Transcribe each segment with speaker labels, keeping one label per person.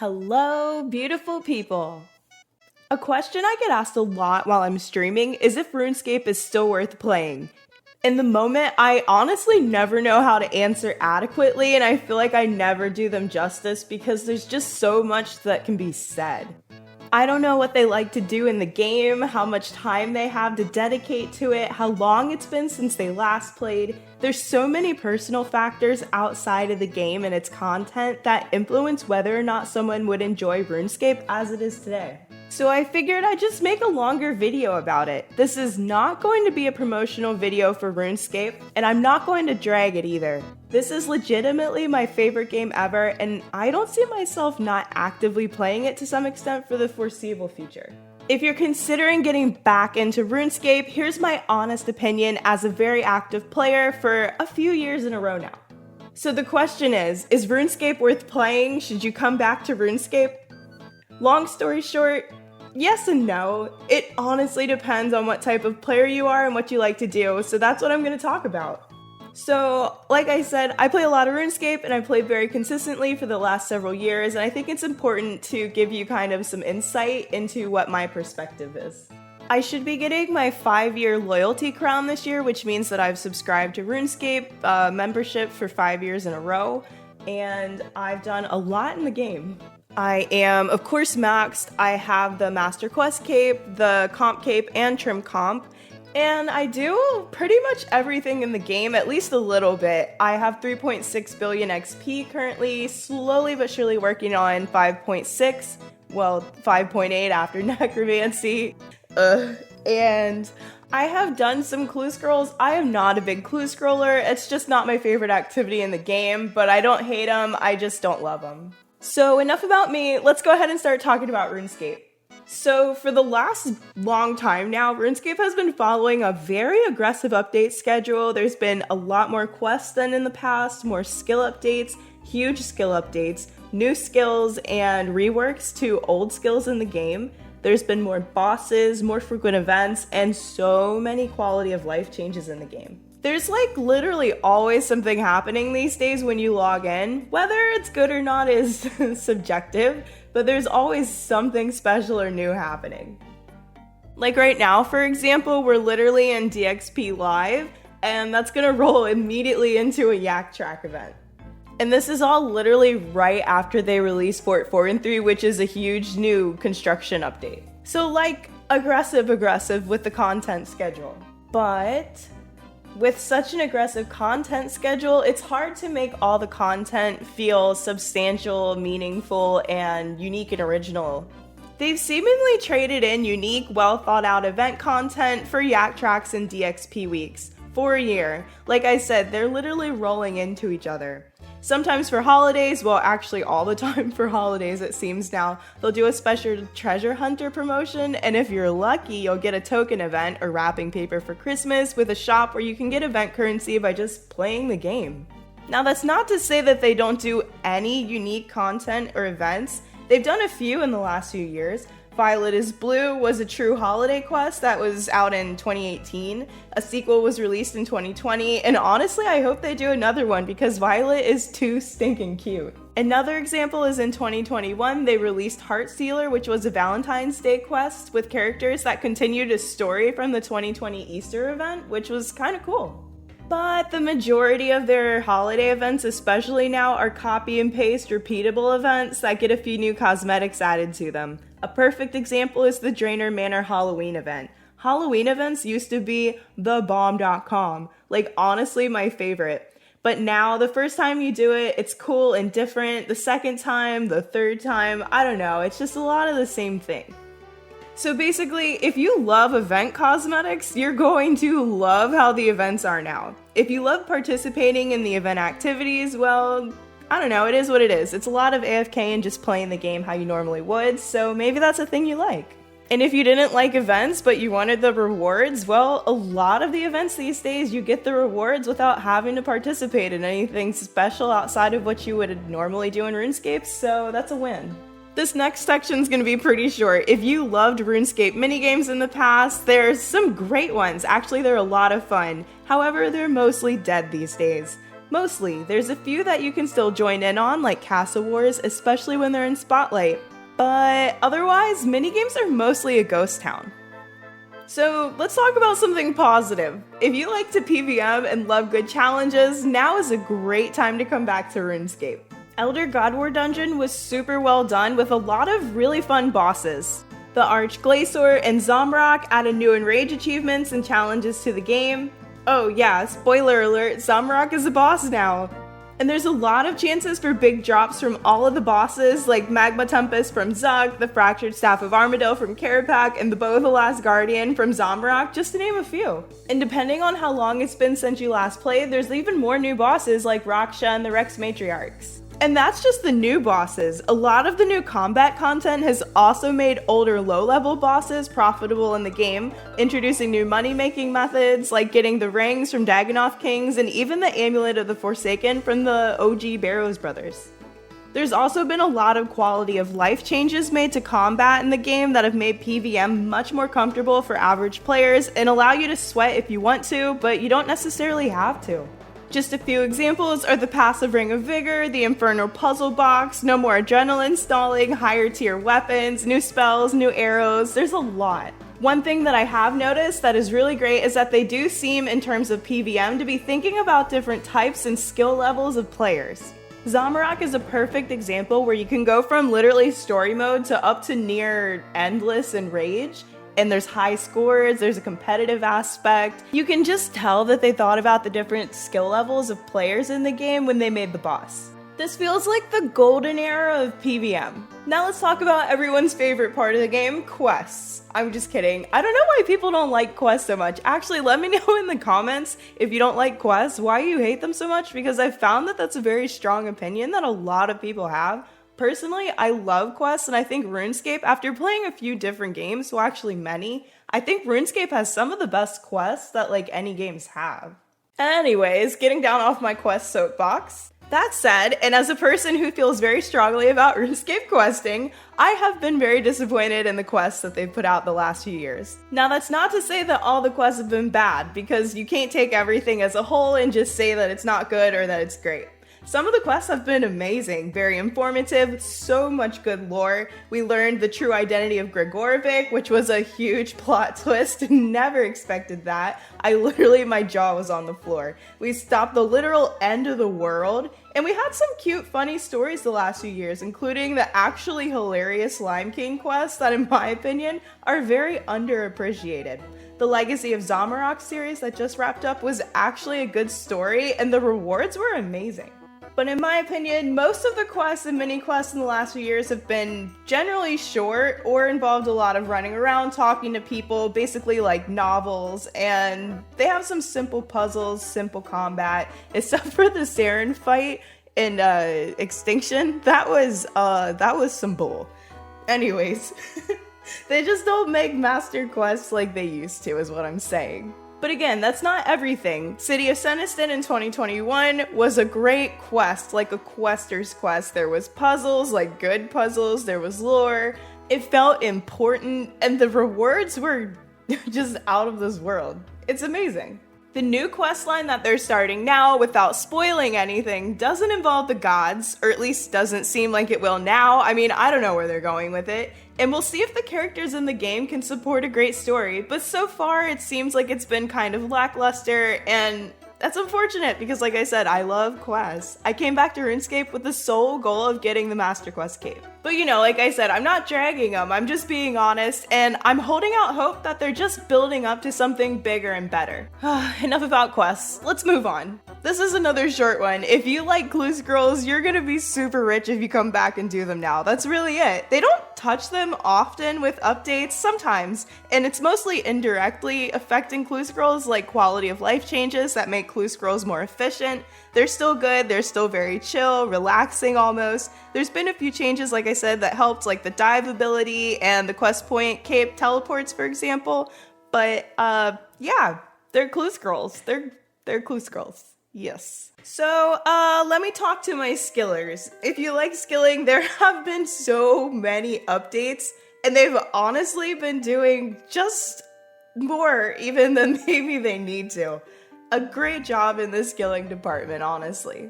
Speaker 1: Hello, beautiful people! A question I get asked a lot while I'm streaming is if RuneScape is still worth playing. In the moment, I honestly never know how to answer adequately, and I feel like I never do them justice because there's just so much that can be said. I don't know what they like to do in the game, how much time they have to dedicate to it, how long it's been since they last played. There's so many personal factors outside of the game and its content that influence whether or not someone would enjoy RuneScape as it is today. So I figured I'd just make a longer video about it. This is not going to be a promotional video for RuneScape, and I'm not going to drag it either. This is legitimately my favorite game ever, and I don't see myself not actively playing it to some extent for the foreseeable future. If you're considering getting back into RuneScape, here's my honest opinion as a very active player for a few years in a row now. So the question is RuneScape worth playing? Should you come back to RuneScape? Long story short, yes and no. It honestly depends on what type of player you are and what you like to do, so that's what I'm going to talk about. So, like I said, I play a lot of RuneScape and I played very consistently for the last several years, and I think it's important to give you kind of some insight into what my perspective is. I should be getting my 5-year loyalty crown this year, which means that I've subscribed to RuneScape membership for 5 years in a row, and I've done a lot in the game. I am, of course, maxed. I have the Master Quest cape, the comp cape, and trim comp, and I do pretty much everything in the game, at least a little bit. I have 3.6 billion XP currently, slowly but surely working on 5.6, well, 5.8 after necromancy, and I have done some clue scrolls. I am not a big clue scroller, it's just not my favorite activity in the game, but I don't hate them, I just don't love them. So enough about me, let's go ahead and start talking about RuneScape. So for the last long time now, RuneScape has been following a very aggressive update schedule. There's been a lot more quests than in the past, more skill updates, huge skill updates, new skills, and reworks to old skills in the game. There's been more bosses, more frequent events, and so many quality of life changes in the game. There's like literally always something happening these days when you log in. Whether it's good or not is subjective, but there's always something special or new happening. Like right now, for example, we're literally in DXP Live, and that's gonna roll immediately into a Yak Track event. And this is all literally right after they release Fort 4 and 3, which is a huge new construction update. So like aggressive with the content schedule. But with such an aggressive content schedule, it's hard to make all the content feel substantial, meaningful, and unique and original. They've seemingly traded in unique, well thought out event content for Yak Tracks and DXP weeks for a year. Like I said, they're literally rolling into each other. Sometimes for holidays, well actually all the time for holidays it seems now, they'll do a special treasure hunter promotion, and if you're lucky you'll get a token event or wrapping paper for Christmas with a shop where you can get event currency by just playing the game. Now that's not to say that they don't do any unique content or events. They've done a few in the last few years. Violet is Blue was a true holiday quest that was out in 2018. A sequel was released in 2020, and honestly I hope they do another one because Violet is too stinking cute. Another example is in 2021, they released Heartsealer, which was a Valentine's Day quest with characters that continued a story from the 2020 Easter event, which was kind of cool. But the majority of their holiday events, especially now, are copy and paste repeatable events that get a few new cosmetics added to them. A perfect example is the Drainer Manor Halloween event. Halloween events used to be thebomb.com, like honestly my favorite. But now, the first time you do it, it's cool and different. The second time, the third time, I don't know, it's just a lot of the same thing. So basically, if you love event cosmetics, you're going to love how the events are now. If you love participating in the event activities, well, I don't know, it is what it is. It's a lot of AFK and just playing the game how you normally would, so maybe that's a thing you like. And if you didn't like events but you wanted the rewards, well, a lot of the events these days you get the rewards without having to participate in anything special outside of what you would normally do in RuneScape, so that's a win. This next section is going to be pretty short. If you loved RuneScape minigames in the past, there's some great ones. Actually, they're a lot of fun. However, they're mostly dead these days. Mostly. There's a few that you can still join in on, like Castle Wars, especially when they're in Spotlight. But otherwise, minigames are mostly a ghost town. So let's talk about something positive. If you like to PvM and love good challenges, now is a great time to come back to RuneScape. Elder God War Dungeon was super well done with a lot of really fun bosses. The Archglacior and Zamrock added new Enrage achievements and challenges to the game. Oh yeah, spoiler alert, Zamrock is a boss now. And there's a lot of chances for big drops from all of the bosses, like Magma Tempest from Zuk, the Fractured Staff of Armadyl from Karapak, and the Bow of the Last Guardian from Zamrock, just to name a few. And depending on how long it's been since you last played, there's even more new bosses like Raksha and the Rex Matriarchs. And that's just the new bosses. A lot of the new combat content has also made older low-level bosses profitable in the game, introducing new money-making methods like getting the rings from Dagannoth Kings and even the Amulet of the Forsaken from the OG Barrows brothers. There's also been a lot of quality of life changes made to combat in the game that have made PvM much more comfortable for average players and allow you to sweat if you want to, but you don't necessarily have to. Just a few examples are the passive Ring of Vigor, the Infernal Puzzle Box, no more adrenaline stalling, higher tier weapons, new spells, new arrows, there's a lot. One thing that I have noticed that is really great is that they do seem, in terms of PvM, to be thinking about different types and skill levels of players. Zamrock is a perfect example where you can go from literally story mode to up to near endless and rage. And there's high scores, there's a competitive aspect. You can just tell that they thought about the different skill levels of players in the game when they made the boss. This feels like the golden era of PvM. Now let's talk about everyone's favorite part of the game, quests. I'm just kidding. I don't know why people don't like quests so much. Actually, let me know in the comments if you don't like quests, why you hate them so much, because I found that that's a very strong opinion that a lot of people have. Personally, I love quests, and I think RuneScape, after playing a few different games, well actually many, I think RuneScape has some of the best quests that like any games have. Anyways, getting down off my quest soapbox. That said, and as a person who feels very strongly about RuneScape questing, I have been very disappointed in the quests that they've put out the last few years. Now that's not to say that all the quests have been bad, because you can't take everything as a whole and just say that it's not good or that it's great. Some of the quests have been amazing, very informative, so much good lore. We learned the true identity of Grigorovic, which was a huge plot twist, never expected that. My jaw was on the floor. We stopped the literal end of the world, and we had some cute, funny stories the last few years, including the actually hilarious Lime King quests that, in my opinion, are very underappreciated. The Legacy of Zamorak series that just wrapped up was actually a good story, and the rewards were amazing. But in my opinion, most of the quests and mini-quests in the last few years have been generally short or involved a lot of running around, talking to people, basically like novels, and they have some simple puzzles, simple combat, except for the Saren fight in Extinction. That was some bull. Anyways, they just don't make master quests like they used to, is what I'm saying. But again, that's not everything. City of Seniston in 2021 was a great quest, like a quester's quest. There was puzzles, like good puzzles, there was lore. It felt important, and the rewards were just out of this world. It's amazing. The new questline that they're starting now, without spoiling anything, doesn't involve the gods, or at least doesn't seem like it will now. I mean, I don't know where they're going with it. And we'll see if the characters in the game can support a great story, but so far it seems like it's been kind of lackluster, and that's unfortunate because, like I said, I love quests. I came back to RuneScape with the sole goal of getting the Master Quest Cape. But you know, like I said, I'm not dragging them, I'm just being honest, and I'm holding out hope that they're just building up to something bigger and better. Enough about quests, let's move on. This is another short one. If you like clue scrolls, you're gonna be super rich if you come back and do them now. That's really it. They don't touch them often with updates, sometimes, and it's mostly indirectly affecting clue scrolls, like quality of life changes that make clue scrolls more efficient. They're still good, they're still very chill, relaxing almost. There's been a few changes, like I said, that helped, like the dive ability and the quest point cape teleports, for example. But yeah, they're clue scrolls. They're clue scrolls. Yes. So let me talk to my skillers. If you like skilling, there have been so many updates, and they've honestly been doing just more even than maybe they need to. a great job in the skilling department, honestly.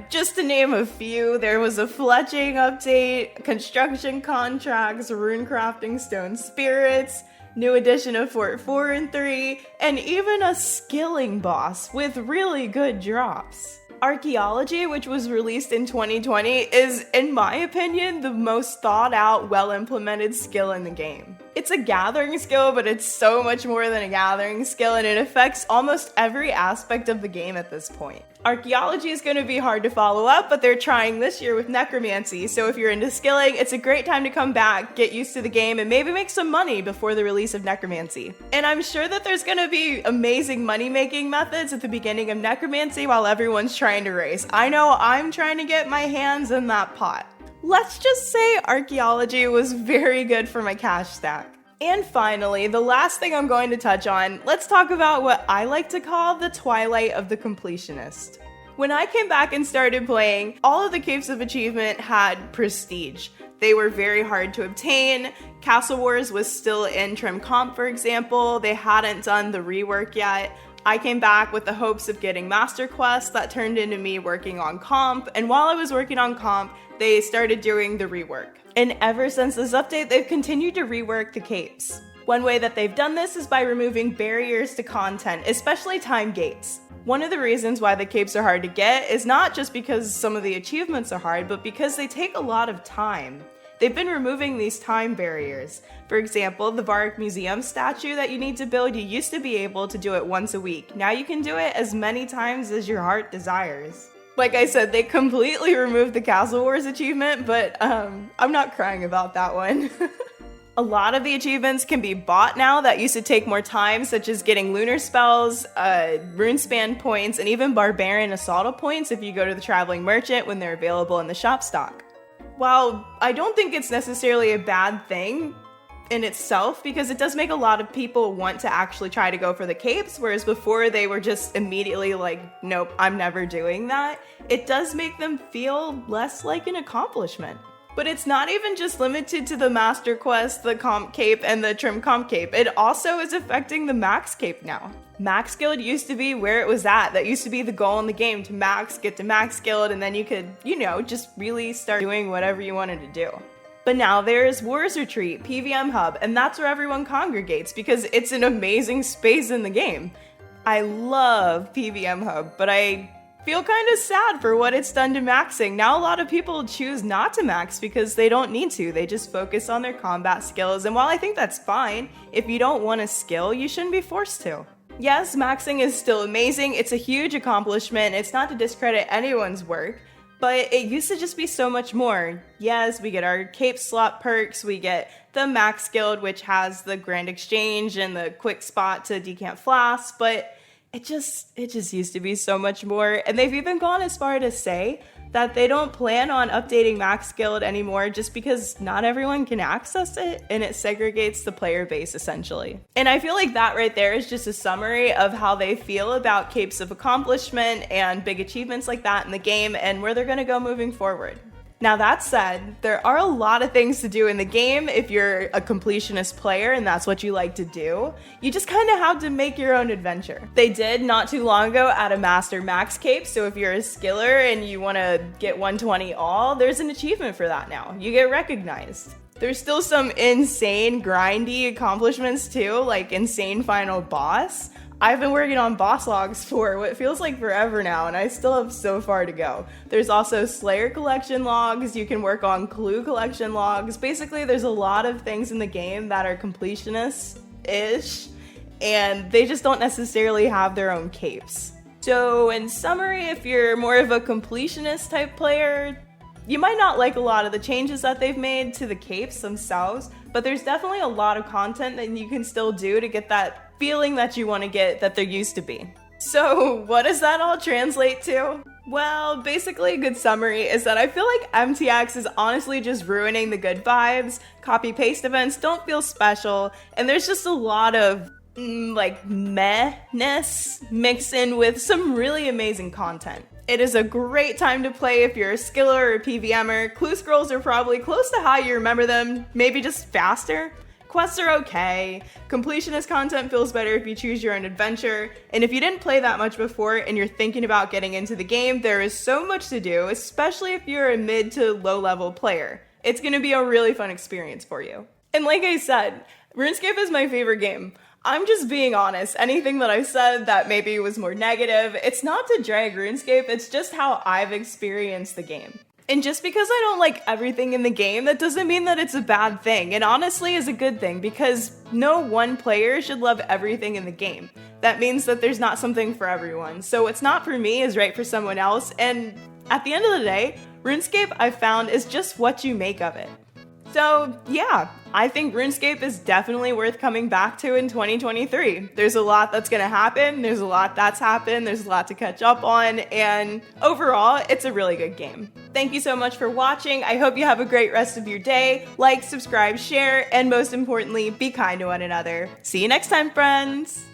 Speaker 1: Just to name a few, there was a fletching update, construction contracts, rune crafting stone spirits, new edition of Fort 4 and 3, and even a skilling boss with really good drops. Archaeology, which was released in 2020, is, in my opinion, the most thought out, well-implemented skill in the game. It's a gathering skill, but it's so much more than a gathering skill, and it affects almost every aspect of the game at this point. Archaeology is going to be hard to follow up, but they're trying this year with necromancy, so if you're into skilling, it's a great time to come back, get used to the game, and maybe make some money before the release of necromancy. And I'm sure that there's going to be amazing money-making methods at the beginning of necromancy while everyone's trying to race. I know I'm trying to get my hands in that pot. Let's just say archaeology was very good for my cash stack. And finally, the last thing I'm going to touch on, let's talk about what I like to call the twilight of the completionist. When I came back and started playing, all of the Caves of Achievement had prestige. They were very hard to obtain. Castle Wars was still in Trim Comp, for example. They hadn't done the rework yet. I came back with the hopes of getting Master Quest that turned into me working on Comp, and while I was working on Comp, they started doing the rework. And ever since this update, they've continued to rework the capes. One way that they've done this is by removing barriers to content, especially time gates. One of the reasons why the capes are hard to get is not just because some of the achievements are hard, but because they take a lot of time. They've been removing these time barriers. For example, the Varric Museum statue that you need to build, you used to be able to do it once a week. Now you can do it as many times as your heart desires. Like I said, they completely removed the Castle Wars achievement, but I'm not crying about that one. A lot of the achievements can be bought now that used to take more time, such as getting lunar spells, runespan points, and even barbarian assaultal points if you go to the traveling merchant when they're available in the shop stock. While I don't think it's necessarily a bad thing in itself, because it does make a lot of people want to actually try to go for the capes, whereas before they were just immediately like, nope, I'm never doing that. It does make them feel less like an accomplishment. But it's not even just limited to the Master Quest, the Comp Cape, and the Trim Comp Cape. It also is affecting the Max Cape now. Max Guild used to be where it was at. That used to be the goal in the game, to get to Max Guild, and then you could, just really start doing whatever you wanted to do. But now there's Wars Retreat, PVM Hub, and that's where everyone congregates because it's an amazing space in the game. I love PVM Hub, but I feel kind of sad for what it's done to maxing. Now a lot of people choose not to max because they don't need to. They just focus on their combat skills, and while I think that's fine, if you don't want a skill, you shouldn't be forced to. Yes, maxing is still amazing. It's a huge accomplishment. It's not to discredit anyone's work, but it used to just be so much more. Yes, we get our cape slot perks, we get the Max Guild, which has the Grand Exchange and the quick spot to decant flasks, but it just used to be so much more. And they've even gone as far to say that they don't plan on updating Max Guild anymore just because not everyone can access it, and it segregates the player base essentially. And I feel like that right there is just a summary of how they feel about capes of accomplishment and big achievements like that in the game and where they're gonna go moving forward. Now that said, there are a lot of things to do in the game if you're a completionist player and that's what you like to do. You just kind of have to make your own adventure. They did not too long ago add a Master Max Cape, so if you're a skiller and you want to get 120 all, there's an achievement for that now. You get recognized. There's still some insane grindy accomplishments too, like insane final boss. I've been working on boss logs for what feels like forever now, and I still have so far to go. There's also Slayer collection logs, you can work on Clue collection logs. Basically, there's a lot of things in the game that are completionist-ish, and they just don't necessarily have their own capes. So in summary, if you're more of a completionist type player, you might not like a lot of the changes that they've made to the capes themselves, but there's definitely a lot of content that you can still do to get that feeling that you want to get that there used to be. So what does that all translate to? Well, basically a good summary is that I feel like MTX is honestly just ruining the good vibes. Copy-paste events don't feel special, and there's just a lot of meh-ness mixed in with some really amazing content. It is a great time to play if you're a skiller or a PVMer. Clue scrolls are probably close to how you remember them, maybe just faster. Quests are okay, completionist content feels better if you choose your own adventure, and if you didn't play that much before and you're thinking about getting into the game, there is so much to do, especially if you're a mid to low level player. It's gonna be a really fun experience for you. And like I said, RuneScape is my favorite game. I'm just being honest. Anything that I said that maybe was more negative, it's not to drag RuneScape, it's just how I've experienced the game. And just because I don't like everything in the game, that doesn't mean that it's a bad thing. And honestly is a good thing, because no one player should love everything in the game. That means that there's not something for everyone. So what's not for me is right for someone else, and at the end of the day, RuneScape I've found is just what you make of it. So yeah, I think RuneScape is definitely worth coming back to in 2023. There's a lot that's gonna happen, there's a lot that's happened, there's a lot to catch up on, and overall, it's a really good game. Thank you so much for watching. I hope you have a great rest of your day. Like, subscribe, share, and most importantly, be kind to one another. See you next time, friends!